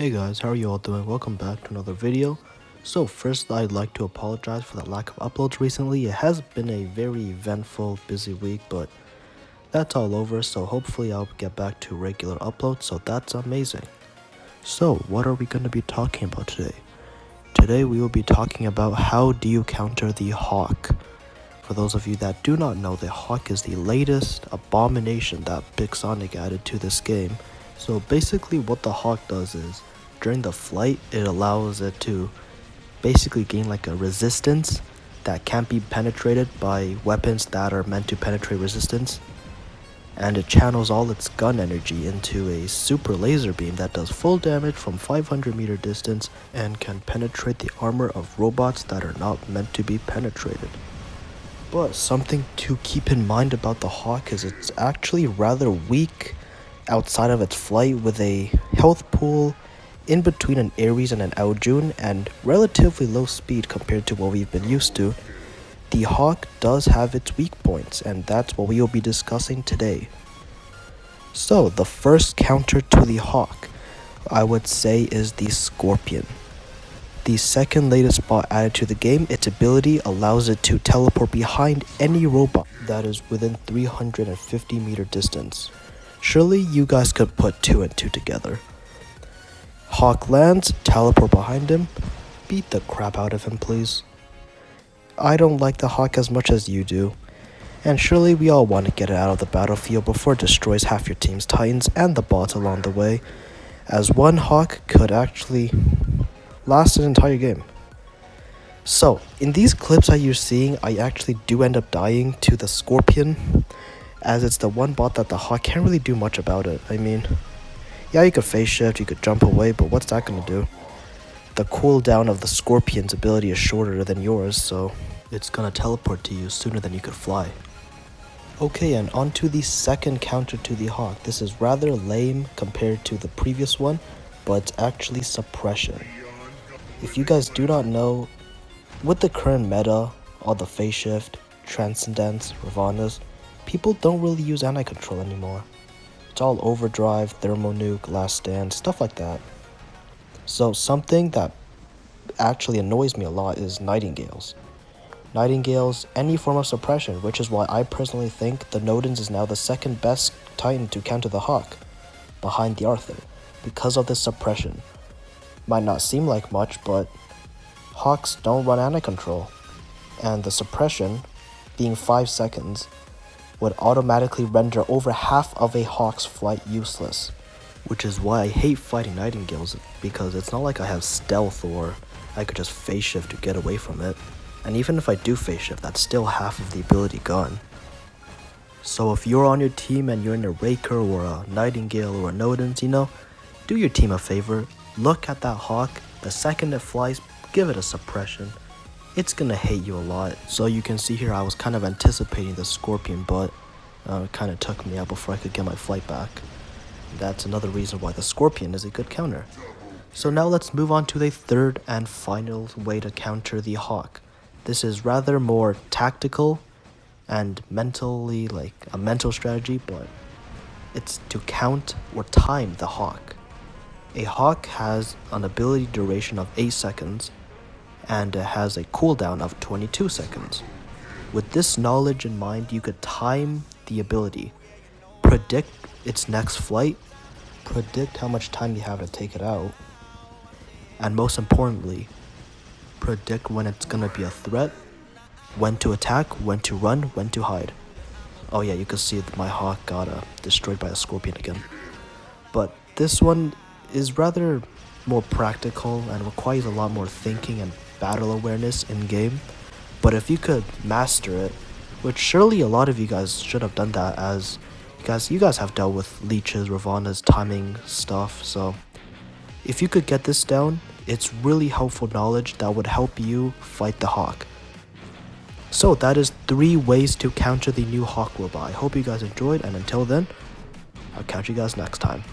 Hey guys, how are you all doing? Welcome back to another video. So first, I'd like to apologize for the lack of uploads recently. It has been a very eventful, busy week, but that's all over, so hopefully I'll get back to regular uploads, so that's amazing. So what are we going to be talking about today? Today we will be talking about how do you counter the Hawk. For those of you that do not know, the Hawk is the latest abomination that Big Sonic added to this game. So basically what the Hawk does is, during the flight, it allows it to basically gain like a resistance that can't be penetrated by weapons that are meant to penetrate resistance. And it channels all its gun energy into a super laser beam that does full damage from 500-meter distance and can penetrate the armor of robots that are not meant to be penetrated. But something to keep in mind about the Hawk is it's actually rather weak outside of its flight, with a health pool in between an Ares and an Aljun and relatively low speed compared to what we've been used to. The Hawk does have its weak points, and that's what we will be discussing today. So the first counter to the Hawk, I would say, is the Scorpion. The second latest bot added to the game, its ability allows it to teleport behind any robot that is within 350-meter distance. Surely you guys could put 2 and 2 together. Hawk lands, teleport behind him, beat the crap out of him please. I don't like the Hawk as much as you do, and surely we all want to get it out of the battlefield before it destroys half your team's titans and the bots along the way, as one Hawk could actually last an entire game. So, in these clips that you're seeing, I actually do end up dying to the Scorpion, as it's the one bot that the Hawk can't really do much about it. I mean, yeah, you could phase shift, you could jump away, but what's that gonna do? The cooldown of the Scorpion's ability is shorter than yours, so it's gonna teleport to you sooner than you could fly. Okay, and on to the second counter to the Hawk. This is rather lame compared to the previous one, but it's actually suppression. If you guys do not know, with the current meta, all the phase shift, transcendence, Ravana's, people don't really use anti-control anymore. It's all overdrive, thermal nuke, last stand, stuff like that. So something that actually annoys me a lot is Nightingales. Nightingales, any form of suppression, which is why I personally think the Nodens is now the second best Titan to counter the Hawk, behind the Arthur, because of this suppression. Might not seem like much, but Hawks don't run anti-control, and the suppression, being 5 seconds, would automatically render over half of a Hawk's flight useless. Which is why I hate fighting Nightingales, because it's not like I have stealth or I could just phase shift to get away from it. And even if I do phase shift, that's still half of the ability gone. So if you're on your team and you're in a Raker or a Nightingale or a Nodens, do your team a favor, look at that Hawk, the second it flies, give it a suppression. It's gonna hate you a lot. So you can see here I was kind of anticipating the Scorpion, but it kind of took me out before I could get my flight back. That's another reason why the Scorpion is a good counter. So now let's move on to the third and final way to counter the Hawk. This is rather more tactical and mentally, like a mental strategy, but it's to count or time the Hawk. A Hawk has an ability duration of 8 seconds, and it has a cooldown of 22 seconds. With this knowledge in mind, you could time the ability, predict its next flight, predict how much time you have to take it out, and most importantly, predict when it's gonna be a threat, when to attack, when to run, when to hide. Oh yeah, you can see that my Hawk got destroyed by a Scorpion again. But this one is rather more practical and requires a lot more thinking and battle awareness in game. But if you could master it, which surely a lot of you guys should have done that, as you guys have dealt with leeches, Ravana's, timing stuff, so if you could get this down, it's really helpful knowledge that would help you fight the Hawk. So that is 3 ways to counter the new Hawk robot. I hope you guys enjoyed, and until then, I'll catch you guys next time.